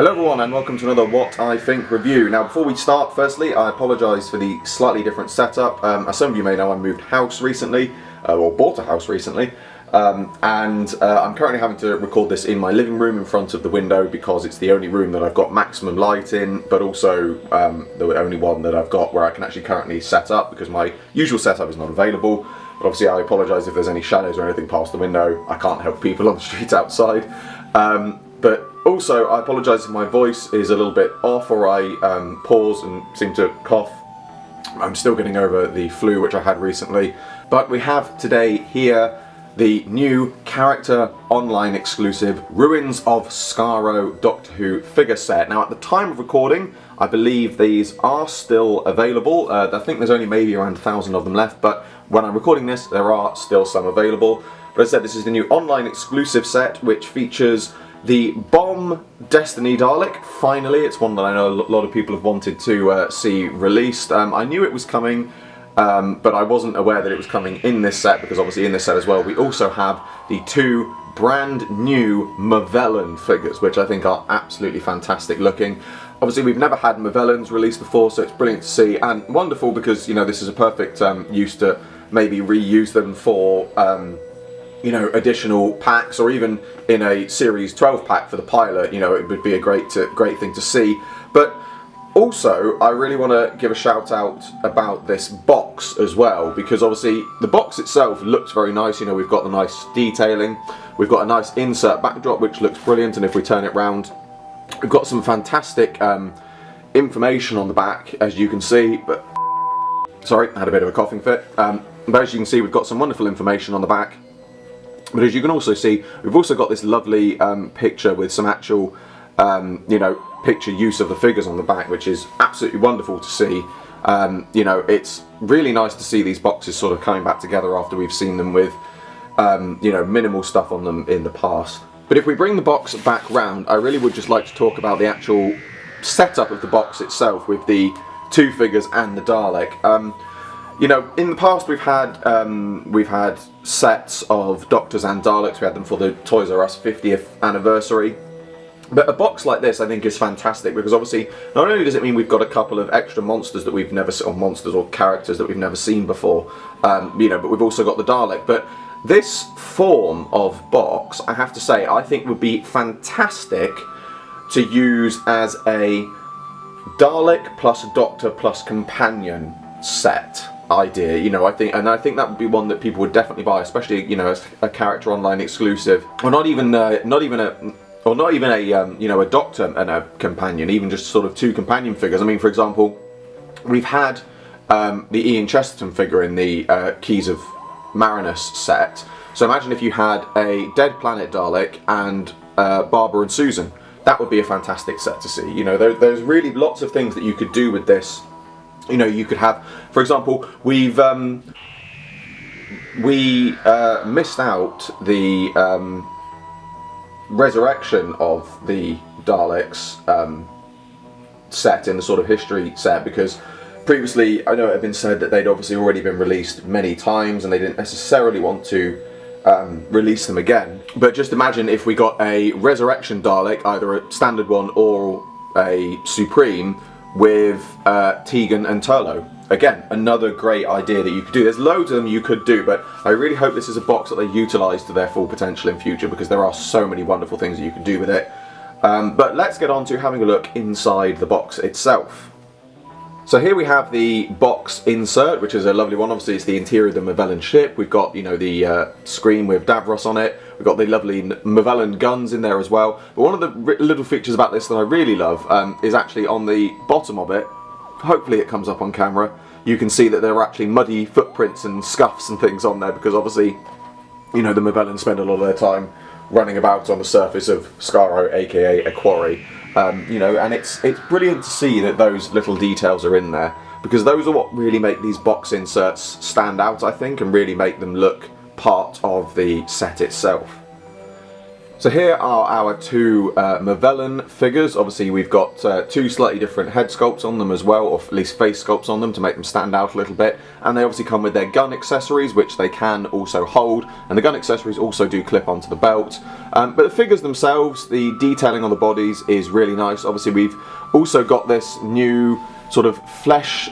Hello everyone and welcome to another What I Think review. Now before we start, firstly I apologise for the slightly different setup. As some of you may know, I moved house recently, or bought a house recently, and I'm currently having to record this in my living room in front of the window because it's the only room that I've got maximum light in, but also the only one that I've got where I can actually currently set up because my usual setup is not available. But obviously I apologise if there's any shadows or anything past the window. I can't help people on the street outside. But also, I apologise if my voice is a little bit off or I pause and seem to cough. I'm still getting over the flu which I had recently. But we have today here the new character online exclusive Ruins of Skaro Doctor Who figure set. Now at the time of recording, I believe these are still available. I think there's only maybe around 1,000 of them left, but when I'm recording this, there are still some available. But as I said, this is the new online exclusive set which features the Bomb Destiny Dalek. Finally, it's one that I know a lot of people have wanted to see released. I knew it was coming, but I wasn't aware that it was coming in this set, because obviously in this set as well we also have the two brand new Mellon figures, which I think are absolutely fantastic looking. Obviously we've never had Mellons released before, so it's brilliant to see and wonderful because, you know, this is a perfect use to maybe reuse them for you know, additional packs, or even in a series 12 pack for the pilot. You know, it would be a great thing to see. But also I really want to give a shout out about this box as well, because obviously the box itself looks very nice. You know, we've got the nice detailing, we've got a nice insert backdrop which looks brilliant, and if we turn it round, we've got some fantastic information on the back, as you can see. But sorry, I had a bit of a coughing fit. But as you can see, we've got some wonderful information on the back. But as you can also see, we've also got this lovely picture with some actual, you know, picture use of the figures on the back, which is absolutely wonderful to see. You know, it's really nice to see these boxes sort of coming back together after we've seen them with, you know, minimal stuff on them in the past. But if we bring the box back round, I really would just like to talk about the actual setup of the box itself with the two figures and the Dalek. You know, in the past we've had sets of Doctors and Daleks. We had them for the Toys R Us 50th anniversary. But a box like this I think is fantastic, because obviously not only does it mean we've got a couple of extra monsters that we've never seen, or monsters or characters that we've never seen before, you know, but we've also got the Dalek. But this form of box, I have to say, I think would be fantastic to use as a Dalek plus Doctor plus companion set idea. You know, I think that would be one that people would definitely buy, especially, you know, as a character online exclusive, or not even a you know, a Doctor and a companion, even just sort of two companion figures. I mean, for example, we've had the Ian Chesterton figure in the Keys of Marinus set. So imagine if you had a Dead Planet Dalek and Barbara and Susan. That would be a fantastic set to see. You know, there's really lots of things that you could do with this. You know, you could have, for example, we missed out the resurrection of the Daleks set in the sort of history set, because previously I know it had been said that they'd obviously already been released many times and they didn't necessarily want to release them again. But just imagine if we got a resurrection Dalek, either a standard one or a Supreme, with Tegan and Turlo. Again, another great idea that you could do. There's loads of them you could do, but I really hope this is a box that they utilise to their full potential in future, because there are so many wonderful things that you can do with it. But let's get on to having a look inside the box itself. So here we have the box insert, which is a lovely one. Obviously it's the interior of the Mellon ship. We've got, you know, the screen with Davros on it. We've got the lovely Mellon guns in there as well. But one of the little features about this that I really love is actually on the bottom of it. Hopefully it comes up on camera. You can see that there are actually muddy footprints and scuffs and things on there, because obviously, you know, the Mellons spend a lot of their time running about on the surface of Skaro, aka a quarry. You know, and it's brilliant to see that those little details are in there, because those are what really make these box inserts stand out, I think, and really make them look part of the set itself. So here are our two Mellon figures. Obviously we've got two slightly different head sculpts on them as well, or at least face sculpts on them to make them stand out a little bit. And they obviously come with their gun accessories, which they can also hold. And the gun accessories also do clip onto the belt. But the figures themselves, the detailing on the bodies is really nice. Obviously we've also got this new sort of flesh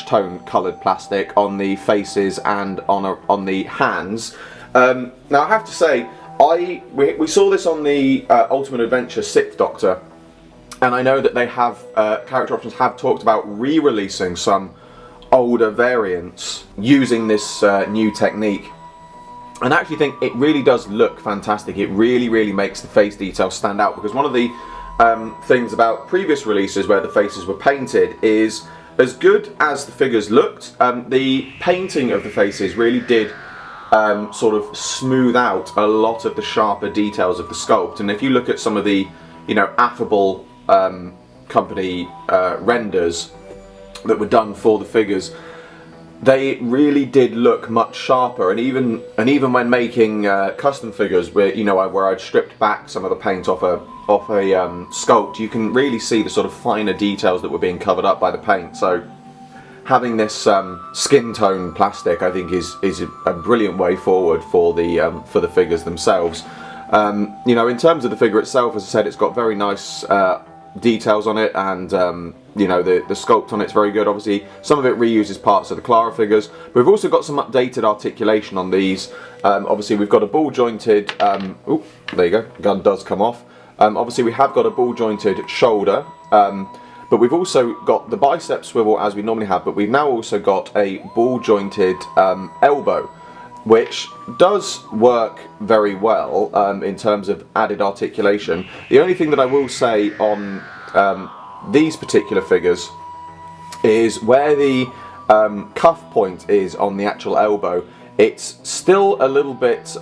tone coloured plastic on the faces and on the hands. Now I have to say, we saw this on the Ultimate Adventure 6th Doctor, and I know that they have, Character Options have talked about re-releasing some older variants using this new technique. And I actually think it really does look fantastic. It really makes the face detail stand out, because one of the things about previous releases where the faces were painted is, as good as the figures looked, the painting of the faces really did sort of smooth out a lot of the sharper details of the sculpt. And if you look at some of the, you know, affable company renders that were done for the figures, they really did look much sharper. And even when making custom figures, where, you know, where I'd stripped back some of the paint off a sculpt, you can really see the sort of finer details that were being covered up by the paint. So having this skin tone plastic, I think, is a brilliant way forward for the figures themselves. You know, in terms of the figure itself, as I said, it's got very nice details on it, and you know, the sculpt on it's very good. Obviously, some of it reuses parts of the Clara figures, but we've also got some updated articulation on these. Obviously, we've got a ball jointed. Oh, there you go. Gun does come off. Obviously, we have got a ball jointed shoulder. But we've also got the bicep swivel as we normally have, but we've now also got a ball jointed elbow, which does work very well in terms of added articulation. The only thing that I will say on these particular figures is where the cuff point is on the actual elbow, it's still a little bit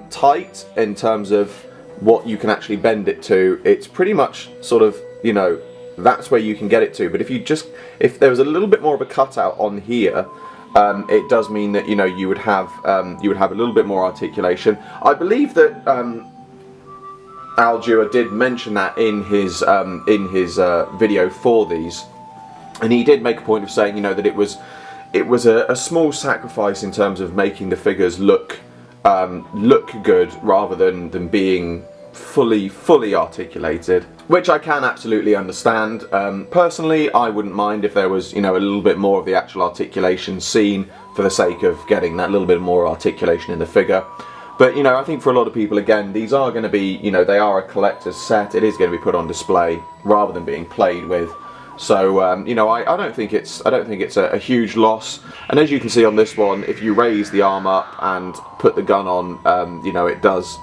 tight in terms of what you can actually bend it to. It's pretty much sort of, you know, that's where you can get it to. But if there was a little bit more of a cutout on here, it does mean that, you know, you would have a little bit more articulation. I believe that Al Dewar did mention that in his video for these, and he did make a point of saying, you know, that it was a small sacrifice in terms of making the figures look good rather than being fully articulated, which I can absolutely understand. Personally, I wouldn't mind if there was, you know, a little bit more of the actual articulation seen for the sake of getting that little bit more articulation in the figure. But, you know, I think for a lot of people, again, these are going to be, you know, they are a collector's set. It is going to be put on display rather than being played with. So, you know, I don't think it's a huge loss. And as you can see on this one, if you raise the arm up and put the gun on, you know, it does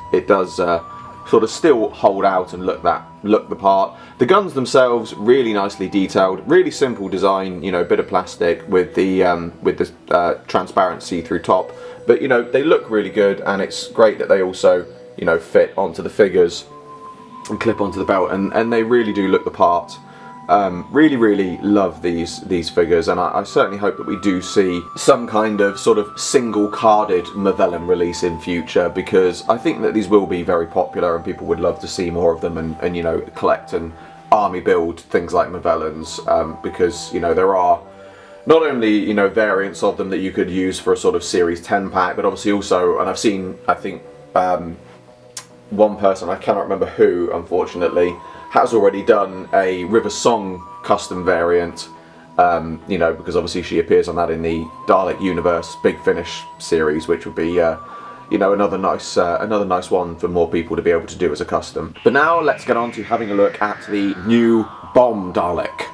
sort of still hold out and look the part. The guns themselves really nicely detailed, really simple design, you know, bit of plastic with the transparent see-through top. But, you know, they look really good, and it's great that they also, you know, fit onto the figures and clip onto the belt, and they really do look the part. Really love these figures, and I certainly hope that we do see some kind of sort of single carded Mellon release in future, because I think that these will be very popular and people would love to see more of them, and you know, collect and army build things like Mellons, because, you know, there are not only, you know, variants of them that you could use for a sort of Series 10 pack, but obviously also, and I've seen, I think, one person, I cannot remember who, unfortunately, has already done a River Song custom variant, you know, because obviously she appears on that in the Dalek Universe Big Finish series, which would be, you know, another nice one for more people to be able to do as a custom. But now let's get on to having a look at the new Bomb Dalek.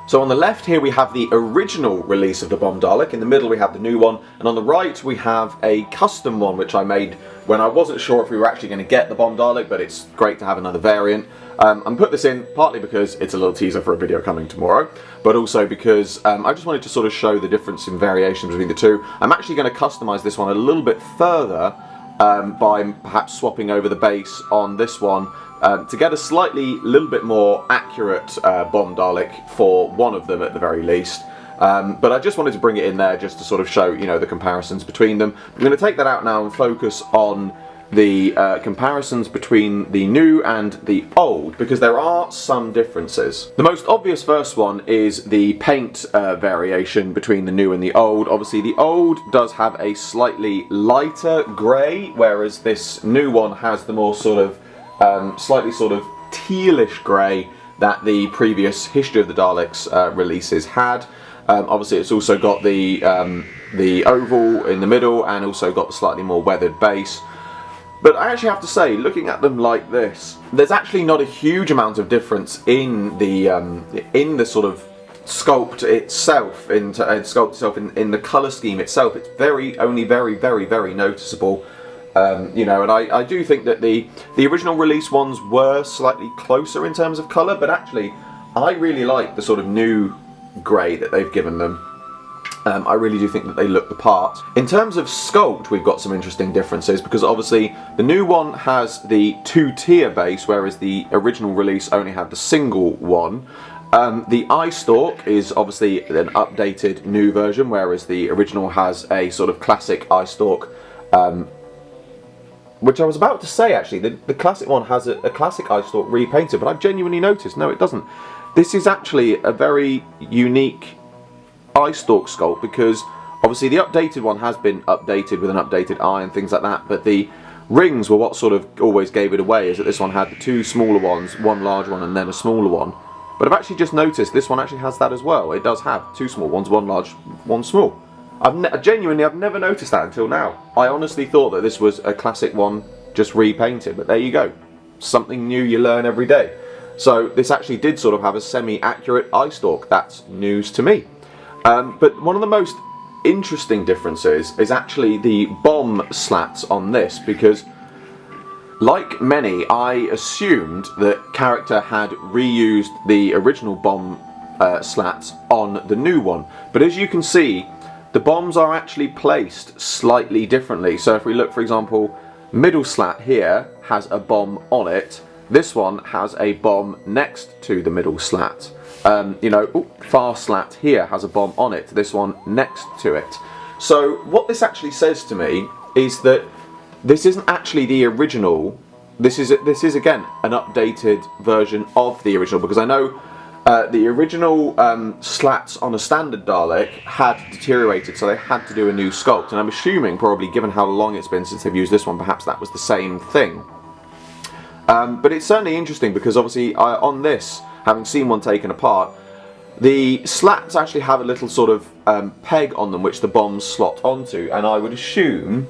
So on the left here we have the original release of the Bomb Dalek, in the middle we have the new one, and on the right we have a custom one which I made when I wasn't sure if we were actually going to get the Bomb Dalek, but it's great to have another variant. I'm put this in partly because it's a little teaser for a video coming tomorrow, but also because I just wanted to sort of show the difference in variation between the two. I'm actually going to customize this one a little bit further by perhaps swapping over the base on this one to get a little bit more accurate Bomb Dalek for one of them at the very least. But I just wanted to bring it in there just to sort of show, you know, the comparisons between them. I'm going to take that out now and focus on the comparisons between the new and the old, because there are some differences. The most obvious first one is the paint variation between the new and the old. Obviously the old does have a slightly lighter grey, whereas this new one has the more sort of slightly sort of tealish grey that the previous History of the Daleks releases had. Obviously it's also got the oval in the middle and also got the slightly more weathered base. But I actually have to say, looking at them like this, there's actually not a huge amount of difference in the sort of sculpt itself, in the colour scheme itself. It's only very noticeable. You know, and I do think that the original release ones were slightly closer in terms of colour, but actually I really like the sort of new grey that they've given them. I really do think that they look the part. In terms of sculpt, we've got some interesting differences, because obviously the new one has the 2-tier base, whereas the original release only had the single one. The eye stalk is obviously an updated new version, whereas the original has a sort of classic eye stalk, which I was about to say actually, the classic one has a classic eye stalk repainted, but I've genuinely noticed, no it doesn't. This is actually a very unique eye stalk sculpt, because obviously the updated one has been updated with an updated eye and things like that, but the rings were what sort of always gave it away, is that this one had the 2 smaller ones, one large one and then a smaller one. But I've actually just noticed this one actually has that as well. It does have 2 small ones, one large, one small. I've never noticed that until now. I honestly thought that this was a classic one just repainted, but there you go. Something new you learn every day. So this actually did sort of have a semi-accurate eye stalk. That's news to me. But one of the most interesting differences is actually the bomb slats on this, because like many, I assumed that character had reused the original bomb slats on the new one. But as you can see, the bombs are actually placed slightly differently. So if we look, for example, middle slat here has a bomb on it. This one has a bomb next to the middle slat. You know, far slat here has a bomb on it, this one next to it. So what this actually says to me is that this isn't actually the original. This is again an updated version of the original, because I know the original slats on a standard Dalek had deteriorated, so they had to do a new sculpt, and I'm assuming, probably given how long it's been since they've used this one, perhaps that was the same thing. But it's certainly interesting, because obviously on this, having seen one taken apart, the slats actually have a little sort of peg on them which the bombs slot onto, and I would assume,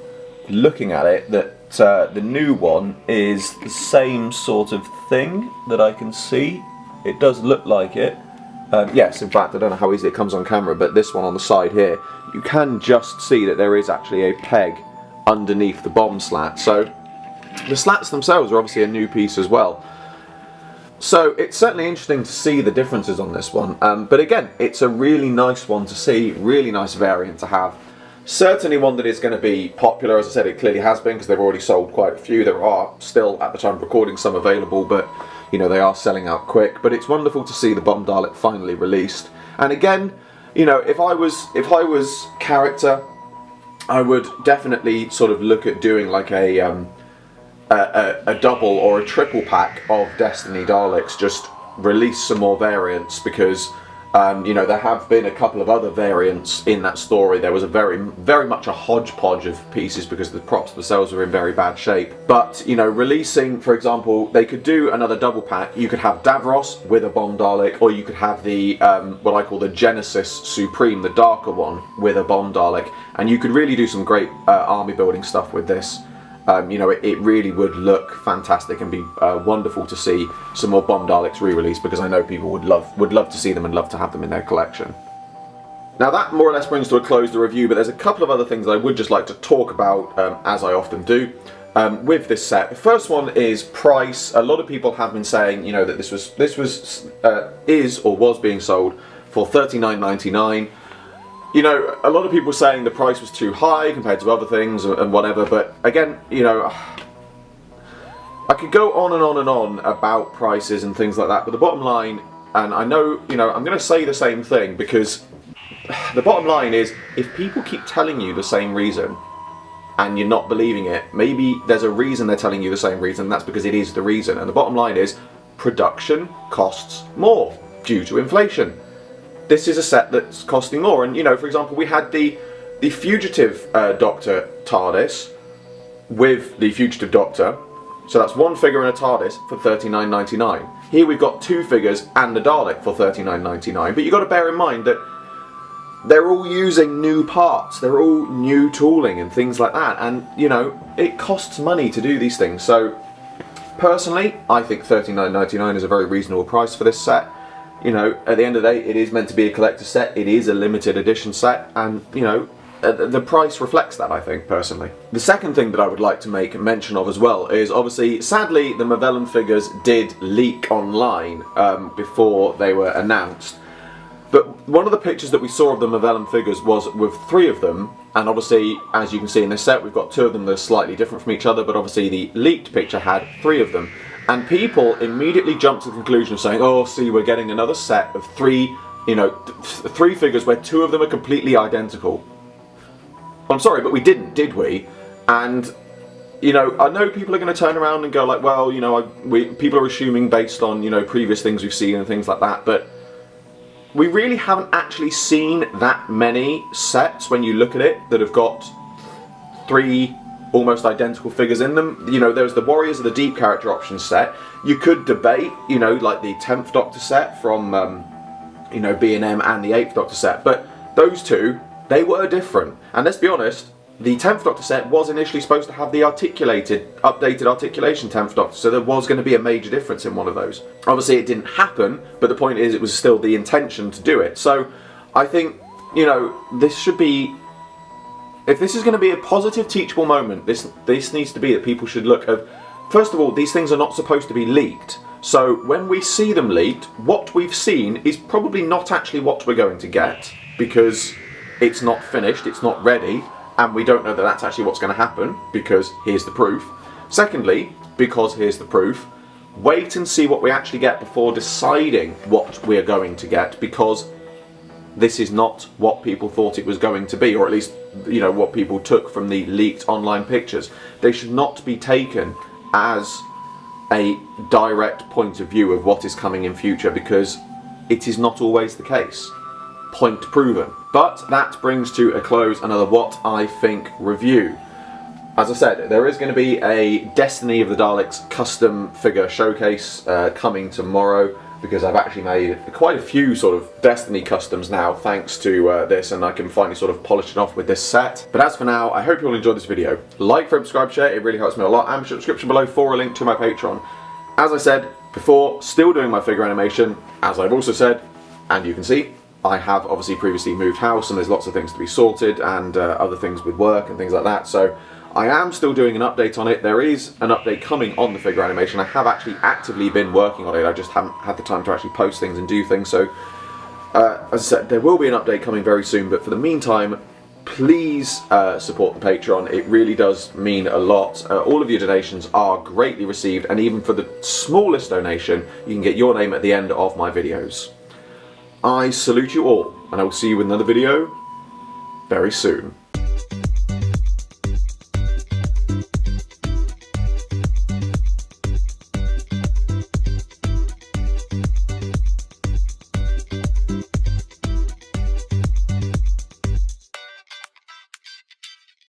looking at it, that the new one is the same sort of thing that I can see. It does look like it. Yes, in fact, I don't know how easy it comes on camera, but this one on the side here, you can just see that there is actually a peg underneath the bomb slat. So the slats themselves are obviously a new piece as well. So it's certainly interesting to see the differences on this one, but again, it's a really nice one to see, really nice variant to have. Certainly one that is going to be popular. As I said, it clearly has been, because they've already sold quite a few. There are still, at the time of recording, some available, but you know, they are selling out quick. But it's wonderful to see the Bomb Dalek finally released. And again, you know, if I was character, I would definitely sort of look at doing like a double or a triple pack of Destiny Daleks, just release some more variants, because you know, there have been a couple of other variants in that story. There was a very much a hodgepodge of pieces, because the props themselves were in very bad shape. But you know, releasing, for example, they could do another double pack. You could have Davros with a Bomb Dalek, or you could have the what I call the Genesis Supreme, the darker one, with a Bomb Dalek, and you could really do some great army building stuff with this. You know, it really would look fantastic and be wonderful to see some more Bomb Daleks re-released, because I know people would love to see them and love to have them in their collection. Now that more or less brings to a close the review, but there's a couple of other things I would just like to talk about, as I often do, with this set. The first one is price. A lot of people have been saying, you know, that this was being sold for $39.99. You know, a lot of people saying the price was too high compared to other things and whatever, but again, you know, I could go on and on and on about prices and things like that, but the bottom line, and I know, you know, I'm going to say the same thing, because the bottom line is, if people keep telling you the same reason, and you're not believing it, maybe there's a reason they're telling you the same reason, and that's because it is the reason. And the bottom line is, production costs more due to inflation. This is a set that's costing more, and you know, for example, we had the Fugitive Doctor TARDIS with the Fugitive Doctor, so that's one figure and a TARDIS for $39.99. Here we've got two figures and the Dalek for $39.99, but you've got to bear in mind that they're all using new parts, they're all new tooling and things like that, and you know, it costs money to do these things. So personally, I think $39.99 is a very reasonable price for this set. You know, at the end of the day, it is meant to be a collector's set, it is a limited edition set, and you know, the price reflects that, I think, personally. The second thing that I would like to make mention of as well is, obviously, sadly, the Mellon figures did leak online before they were announced. But one of the pictures that we saw of the Mellon figures was with 3 of them, and obviously, as you can see in this set, we've got 2 of them that are slightly different from each other, but obviously the leaked picture had 3 of them. And people immediately jumped to the conclusion of saying, oh, see, we're getting another set of 3, you know, 3 figures where 2 of them are completely identical. I'm sorry, but we didn't, did we? And, you know, I know people are going to turn around and go like, well, you know, people are assuming based on, you know, previous things we've seen and things like that, but we really haven't actually seen that many sets when you look at it that have got 3 almost identical figures in them. You know, there's the Warriors of the Deep character options set. You could debate, you know, like the 10th Doctor set from, you know, B&M and the 8th Doctor set, but those 2, they were different. And let's be honest, the 10th Doctor set was initially supposed to have the updated articulation 10th Doctor, so there was going to be a major difference in one of those. Obviously it didn't happen, but the point is it was still the intention to do it. So I think, you know, this should be, if this is going to be a positive teachable moment, this needs to be that people should look at, first of all, these things are not supposed to be leaked. So when we see them leaked, what we've seen is probably not actually what we're going to get, because it's not finished, it's not ready, and we don't know that that's actually what's going to happen, because here's the proof. Secondly, because here's the proof, wait and see what we actually get before deciding what we're going to get, because this is not what people thought it was going to be, or at least, you know, what people took from the leaked online pictures. They should not be taken as a direct point of view of what is coming in future, because it is not always the case. Point proven. But that brings to a close another What I Think review. As I said, there is going to be a Destiny of the Daleks custom figure showcase coming tomorrow, because I've actually made quite a few sort of Destiny customs now thanks to this, and I can finally sort of polish it off with this set. But as for now, I hope you all enjoyed this video. Like, subscribe, share, it really helps me a lot, and subscription below for a link to my Patreon. As I said before, still doing my figure animation, as I've also said, and you can see, I have obviously previously moved house and there's lots of things to be sorted and other things with work and things like that, so I am still doing an update on it. There is an update coming on the figure animation. I have actually actively been working on it, I just haven't had the time to actually post things and do things, so as I said, there will be an update coming very soon, but for the meantime, please support the Patreon. It really does mean a lot. All of your donations are greatly received, and even for the smallest donation, you can get your name at the end of my videos. I salute you all, and I will see you with another video very soon.